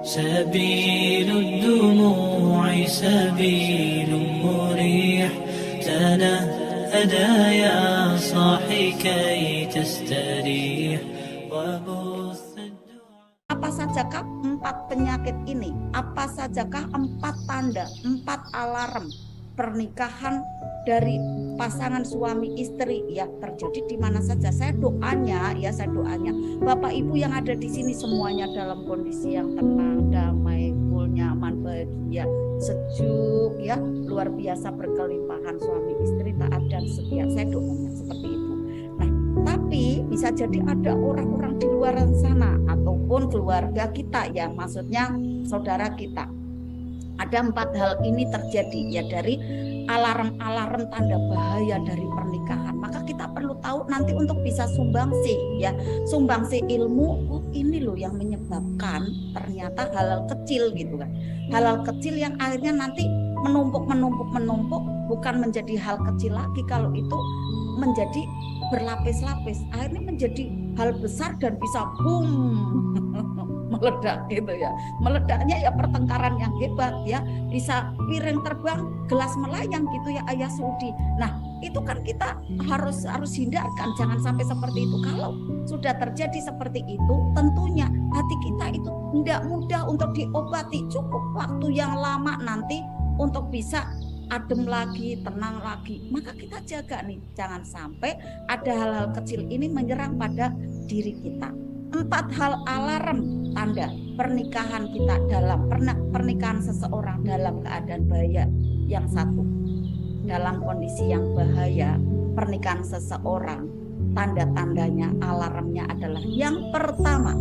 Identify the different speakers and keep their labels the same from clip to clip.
Speaker 1: سبيل الدموع سبيل مريح تنهدى يا صاحي كي تستريح وبث
Speaker 2: Apa sajakah 4 penyakit ini? Apa sajakah 4 tanda, 4 alarm pernikahan dari pasangan suami istri ya terjadi di mana saja? Saya doanya Bapak Ibu yang ada di sini semuanya dalam kondisi yang tenang, damai, cool, nyaman, bahagia, sejuk ya, luar biasa berkelimpahan suami istri taat dan setia. Saya doanya seperti itu. Nah, tapi bisa jadi ada orang-orang di luar sana ataupun keluarga kita ya, maksudnya saudara kita. Ada 4 hal ini terjadi ya dari alarm-alarm tanda bahaya dari pernikahan. Maka kita perlu tahu nanti untuk bisa sumbangsi ya, sumbangsi ilmu. Ini loh yang menyebabkan ternyata hal-hal kecil gitu kan. Hal-hal kecil yang akhirnya nanti menumpuk bukan menjadi hal kecil lagi, kalau itu menjadi berlapis-lapis, akhirnya menjadi hal besar dan bisa boom meledak gitu ya. Meledaknya ya pertengkaran yang hebat ya, bisa piring terbang, gelas melayang gitu ya Ayah Sudi. Nah, itu kan kita harus hindarkan, jangan sampai seperti itu. Kalau sudah terjadi seperti itu, tentunya hati kita itu tidak mudah untuk diobati, cukup waktu yang lama nanti untuk bisa adem lagi, tenang lagi. Maka kita jaga nih, jangan sampai ada hal-hal kecil ini menyerang pada diri kita. 4 hal alarm tanda pernikahan kita dalam pernikahan seseorang dalam keadaan bahaya. Yang satu, dalam kondisi yang bahaya pernikahan seseorang, tanda-tandanya, alarmnya adalah yang pertama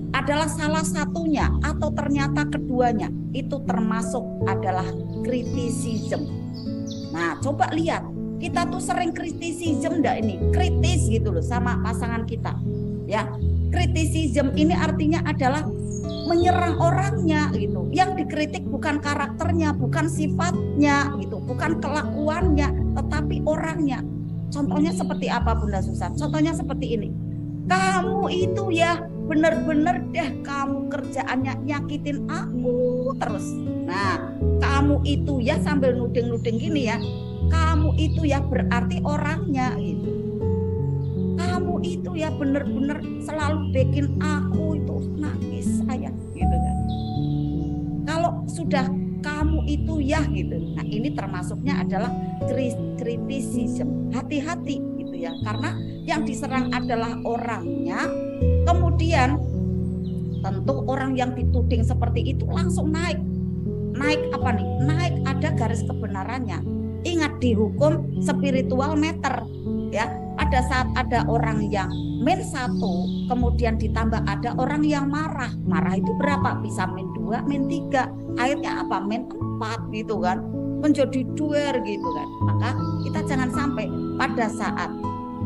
Speaker 2: adalah salah satunya atau ternyata keduanya itu termasuk adalah kritisisme. Nah, coba lihat, kita tuh sering kritisisme enggak ini? Kritis gitu loh sama pasangan kita. Ya, kritisisme ini artinya adalah menyerang orangnya gitu. Yang dikritik bukan karakternya, bukan sifatnya gitu, bukan kelakuannya, tetapi orangnya. Contohnya seperti apa Bunda Susan? Contohnya seperti ini. Kamu itu ya bener-bener deh, kamu kerjaannya nyakitin aku terus. Nah, kamu itu ya sambil nuding-nuding gini ya, kamu itu ya berarti orangnya gitu. Kamu itu ya bener-bener selalu bikin aku itu nangis sayang gitu kan. Kalau sudah kamu itu ya gitu, nah ini termasuknya adalah kritisisme. Hati-hati gitu ya, karena yang diserang adalah orangnya. Kemudian tentu orang yang dituding seperti itu langsung naik apa nih? Naik ada garis kebenarannya. Ingat di hukum spiritual meter ya, pada saat ada orang yang min 1 kemudian ditambah ada orang yang marah itu berapa? Bisa min 2, min 3, akhirnya apa? Min 4 gitu kan, menjadi duer gitu kan. Maka kita jangan sampai pada saat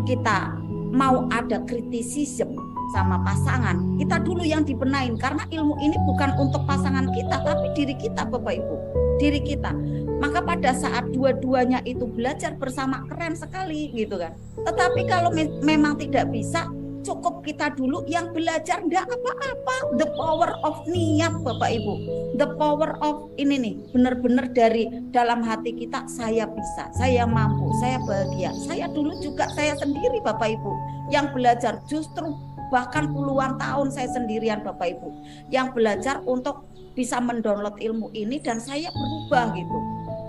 Speaker 2: kita mau ada kritisisme sama pasangan, kita dulu yang dibenain, karena ilmu ini bukan untuk pasangan kita tapi diri kita Bapak Ibu, diri kita. Maka pada saat dua-duanya itu belajar bersama, keren sekali gitu kan. Tetapi kalau memang tidak bisa, cukup kita dulu yang belajar, enggak apa-apa. The power of niat Bapak Ibu, the power of ini nih, benar-benar dari dalam hati kita, saya bisa, saya mampu, saya bahagia. Saya dulu juga, saya sendiri Bapak Ibu yang belajar, justru bahkan puluhan tahun saya sendirian Bapak Ibu yang belajar untuk bisa mendownload ilmu ini, dan saya berubah gitu.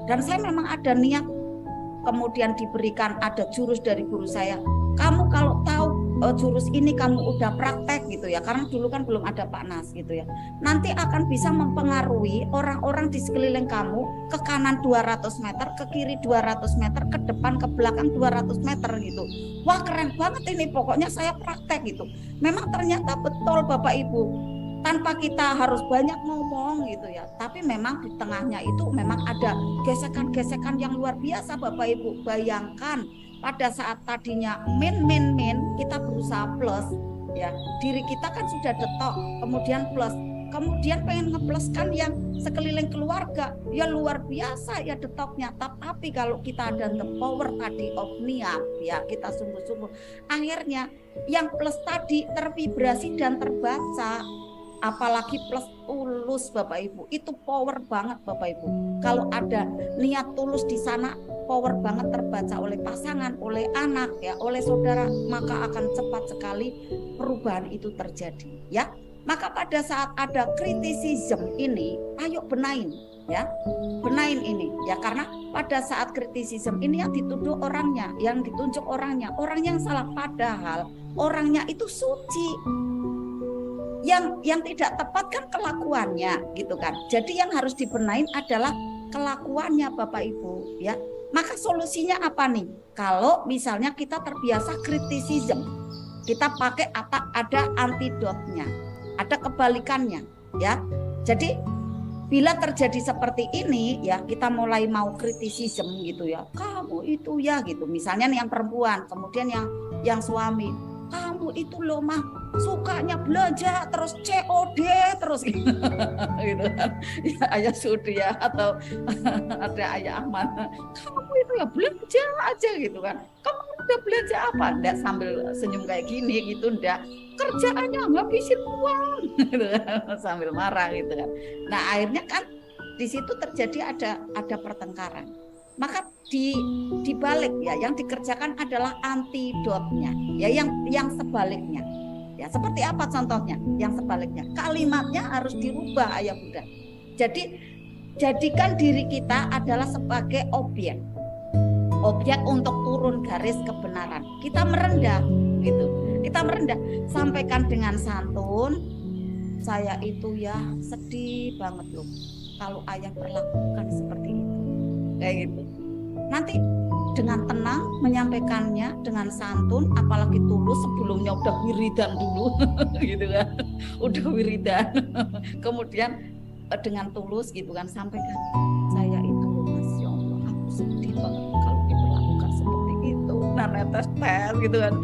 Speaker 2: Dan saya memang ada niat, kemudian diberikan ada jurus dari guru saya. Kamu kalau tahu jurus ini kamu udah praktek gitu ya, karena dulu kan belum ada Pak Nas gitu ya. Nanti akan bisa mempengaruhi orang-orang di sekeliling kamu, ke kanan 200 meter, ke kiri 200 meter, ke depan ke belakang 200 meter gitu. Wah, keren banget ini, pokoknya saya praktek gitu. Memang ternyata betul Bapak Ibu, tanpa kita harus banyak ngomong gitu ya, tapi memang di tengahnya itu memang ada gesekan-gesekan yang luar biasa Bapak Ibu. Bayangkan pada saat tadinya min, kita berusaha plus ya, diri kita kan sudah detok, kemudian plus, kemudian pengen ngepluskan yang sekeliling keluarga, ya luar biasa ya detoknya. Tapi kalau kita ada the power tadi of niat ya, kita sungguh-sungguh, akhirnya yang plus tadi tervibrasi dan terbaca. apalagi plus tulus Bapak Ibu, itu power banget Bapak Ibu. Kalau ada niat tulus di sana, power banget terbaca oleh pasangan, oleh anak ya, oleh saudara, maka akan cepat sekali perubahan itu terjadi ya. Maka pada saat ada kritisisme ini, ayo benain ya, benain ini ya, karena pada saat kritisisme ini yang dituduh orangnya, yang ditunjuk orangnya, orang yang salah, padahal orangnya itu suci. Yang tidak tepat kan kelakuannya gitu kan. Jadi yang harus dibenain adalah kelakuannya Bapak Ibu ya. Maka solusinya apa nih? Kalau misalnya kita terbiasa kritisisme, kita pakai apa? Ada antidotnya, ada kebalikannya ya. Jadi bila terjadi seperti ini ya, kita mulai mau kritisisme gitu ya. Kamu itu ya gitu. Misalnya nih yang perempuan, kemudian yang suami, kamu itu loh mah sukanya belanja terus COD terus gitu kan ya, Ayah Sudi ya, atau ada Ayah Ahmad, kamu itu ya belanja aja gitu kan, kamu udah belanja apa enggak, sambil senyum kayak gini gitu, enggak, kerjaannya ngabisin uang gitu kan, sambil marah gitu kan. Nah akhirnya kan di situ terjadi ada pertengkaran. Maka dibalik ya, yang dikerjakan adalah antidotnya ya, yang sebaliknya ya. Seperti apa contohnya? Yang sebaliknya, kalimatnya harus dirubah Ayah Bunda. Jadi jadikan diri kita adalah sebagai objek untuk turun garis kebenaran. Kita merendah gitu, kita merendah, sampaikan dengan santun, saya itu ya sedih banget loh kalau ayah perlakukan seperti itu, kayak gitu. Nanti dengan tenang menyampaikannya dengan santun, apalagi tulus, sebelumnya udah wiridan dulu gitu kan, udah wiridan kemudian dengan tulus gitu kan, sampaikan, saya itu Masya Allah aku sedih banget kalau diperlakukan seperti itu. Nah netes gitu kan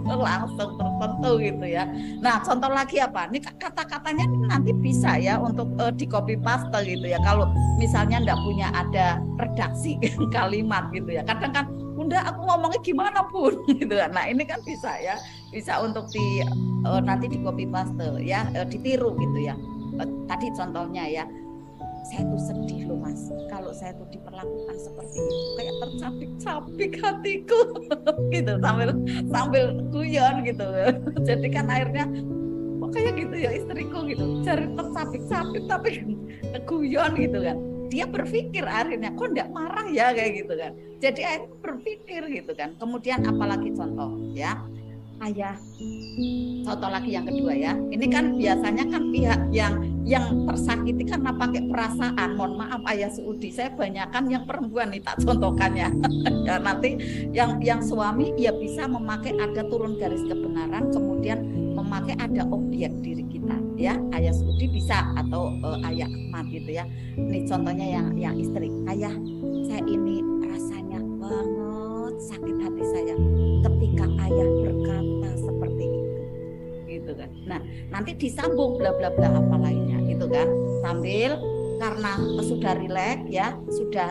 Speaker 2: langsung tertentu gitu ya. Nah contoh lagi apa? Ini kata-katanya nanti bisa ya untuk di copy paste gitu ya. Kalau misalnya enggak punya ada redaksi kalimat gitu ya. Kadang kan Bunda aku ngomongnya gimana pun gitu kan. Nah ini kan bisa ya, bisa untuk nanti di copy paste ya, ditiru gitu ya. Tadi contohnya ya, saya tuh sedih loh Mas kalau saya tuh diperlakukan seperti itu, kayak tercapik-capik hatiku gitu, sambil guyon gitu. Jadi kan akhirnya kok kayak gitu ya istriku gitu, cari tercapik-capik tapi guyon gitu kan. Dia berpikir akhirnya kok enggak marah ya kayak gitu kan. Jadi akhirnya berpikir gitu kan. Kemudian apalagi contoh ya, ayah, contoh lagi yang kedua ya, ini kan biasanya kan pihak yang tersakiti karena pakai perasaan. Mohon maaf Ayah Suudi, saya banyakkan yang perempuan nih tak contohkannya ya, nanti yang suami ya bisa memakai ada turun garis kebenaran, kemudian memakai ada objek diri kita ya. Ayah Suudi bisa, atau Ayah Ahmad gitu ya. Ini contohnya yang istri, ayah saya ini rasanya banget sakit hati saya ketika ayah berkata seperti itu gitu kan. Nah nanti disambung bla bla bla apa lainnya gitu kan, sambil karena sudah rileks ya,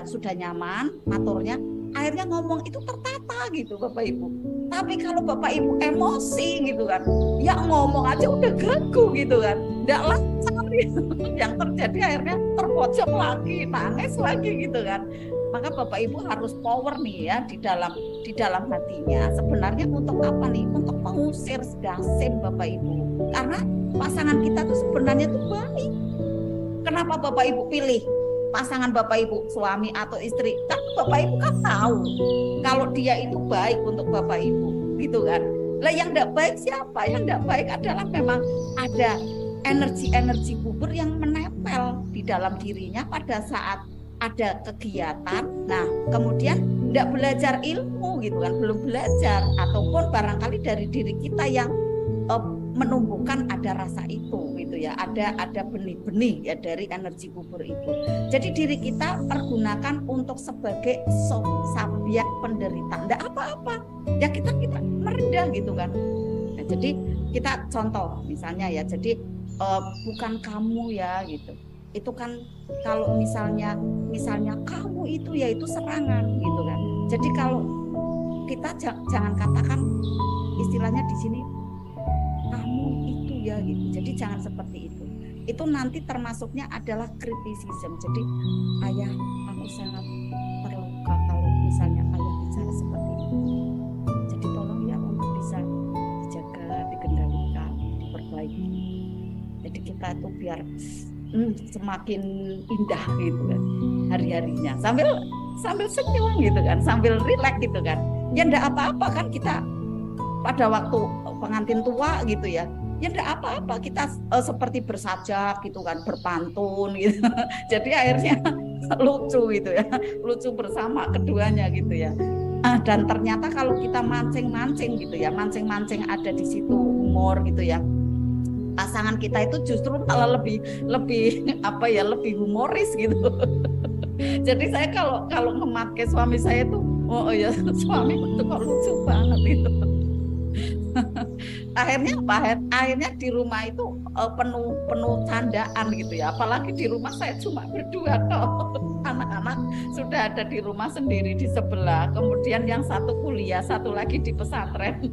Speaker 2: sudah nyaman maturnya, akhirnya ngomong itu tertata gitu Bapak Ibu. Tapi kalau Bapak Ibu emosi gitu kan, ya ngomong aja udah gagu gitu kan, nggak lancar gitu. Yang terjadi akhirnya terpojok lagi, nangis lagi gitu kan. Maka Bapak Ibu harus power nih ya di dalam hatinya. Sebenarnya untuk apa nih? Untuk mengusir dasim Bapak Ibu. Karena pasangan kita tuh sebenarnya tuh baik. Kenapa Bapak Ibu pilih pasangan Bapak Ibu, suami atau istri? Karena Bapak Ibu kan tahu kalau dia itu baik untuk Bapak Ibu, gitu kan. Lah yang enggak baik siapa? Yang enggak baik adalah memang ada energi-energi kubur yang menempel di dalam dirinya pada saat ada kegiatan. Nah kemudian tidak belajar ilmu gitu kan, belum belajar, ataupun barangkali dari diri kita yang menumbuhkan ada rasa itu gitu ya, ada benih-benih ya dari energi kubur itu. Jadi diri kita pergunakan untuk sebagai subjek penderita, tidak apa-apa ya, kita merendah gitu kan. Nah, jadi kita contoh misalnya ya, jadi bukan kamu ya gitu. Itu kan kalau misalnya kamu itu ya itu serangan gitu kan. Jadi kalau kita jangan katakan istilahnya di sini kamu itu dia gitu. Jadi jangan seperti itu. Itu nanti termasuknya adalah kritisisme. Jadi ayah, aku sangat terluka kalau misalnya ayah bicara seperti itu. Jadi tolong ya untuk bisa dijaga, dikendalikan, diperbaiki. Jadi kita itu biar semakin indah gitu kan hari-harinya, sambil senyum gitu kan, sambil rileks gitu kan. Ya enggak apa-apa kan kita pada waktu pengantin tua gitu ya. Ya enggak apa-apa kita seperti bersajak gitu kan, berpantun gitu. Jadi akhirnya lucu gitu ya, lucu bersama keduanya gitu ya. Dan ternyata kalau kita mancing-mancing gitu ya, mancing-mancing ada di situ humor gitu ya, pasangan kita itu justru malah lebih lebih humoris gitu. Jadi saya kalau ngematke suami saya tuh, oh ya suami itu kok lucu banget itu. Akhirnya apa? Akhirnya di rumah itu penuh candaan gitu ya. Apalagi di rumah saya cuma berdua kok. Anak-anak sudah ada di rumah sendiri di sebelah. Kemudian yang satu kuliah, satu lagi di pesantren.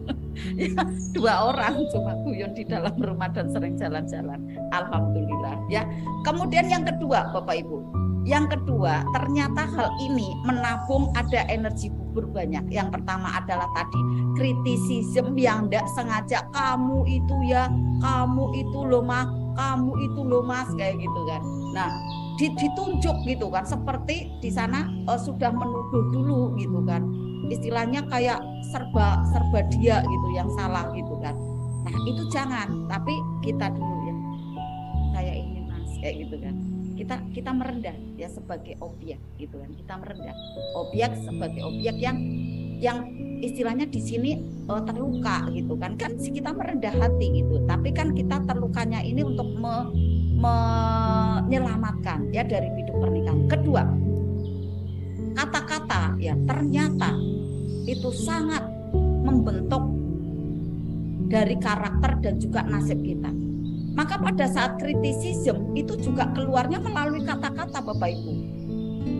Speaker 2: Ya, 2 orang cuma guyon di dalam rumah dan sering jalan-jalan. Alhamdulillah ya. Kemudian yang kedua, Bapak Ibu. Yang kedua, ternyata hal ini menabung ada energi gugur banyak. Yang pertama adalah tadi kritisisme yang tidak sengaja, kamu itu ya, kamu itu loh mas, kamu itu loh mas, kayak gitu kan. Nah, ditunjuk gitu kan, seperti di sana sudah menuduh dulu gitu kan. Istilahnya kayak serba dia gitu yang salah gitu kan. Nah, itu jangan, tapi kita dulu ya. Saya ini mas, kayak gitu kan. Kita merendah ya sebagai objek gitu kan, kita merendah objek sebagai objek yang istilahnya di sini terluka gitu kan kita merendah hati gitu, tapi kan kita terlukanya ini untuk menyelamatkan ya dari hidup pernikahan. Kedua, kata-kata ya ternyata itu sangat membentuk dari karakter dan juga nasib kita. Maka pada saat kritisisme itu juga keluarnya melalui kata-kata Bapak Ibu.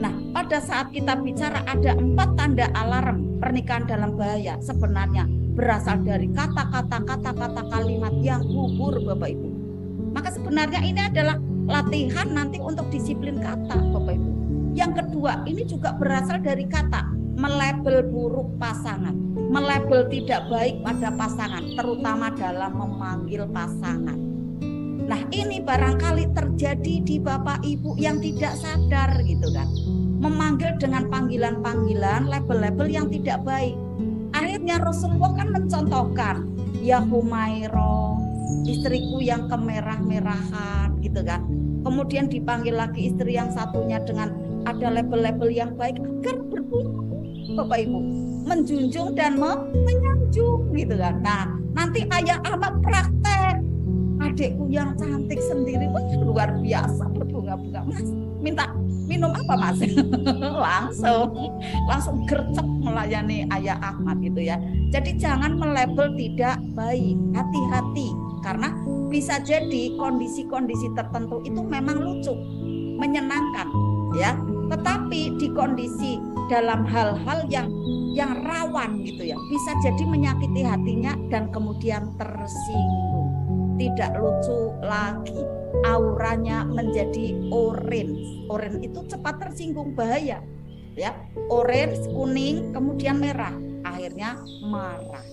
Speaker 2: Nah, pada saat kita bicara ada 4 tanda alarm pernikahan dalam bahaya, sebenarnya berasal dari kata-kata kalimat yang gugur Bapak Ibu. Maka sebenarnya ini adalah latihan nanti untuk disiplin kata Bapak Ibu. Yang kedua, ini juga berasal dari kata melabel buruk pasangan, melabel tidak baik pada pasangan, terutama dalam memanggil pasangan. Nah, ini barangkali terjadi di Bapak Ibu yang tidak sadar gitu kan. Memanggil dengan panggilan-panggilan, label-label yang tidak baik. Akhirnya Rasulullah kan mencontohkan, ya Humairo, istriku yang kemerah-merahan gitu kan. Kemudian dipanggil lagi istri yang satunya dengan ada label-label yang baik agar berburu Bapak Ibu, menjunjung dan menyanjung gitu kan. Nah, nanti ayah Ahmad praktek. Adikku yang cantik sendiri, wah luar biasa berbunga-bunga, mas minta minum apa mas? langsung gercep melayani ayah Ahmad gitu ya. Jadi jangan melabel tidak baik, hati-hati karena bisa jadi kondisi-kondisi tertentu itu memang lucu, menyenangkan ya, tetapi di kondisi dalam hal-hal yang rawan gitu ya, bisa jadi menyakiti hatinya dan kemudian tersinggung. Tidak lucu lagi, auranya menjadi orange. Orange itu cepat tersinggung, bahaya ya. Orange, kuning, kemudian merah, akhirnya marah.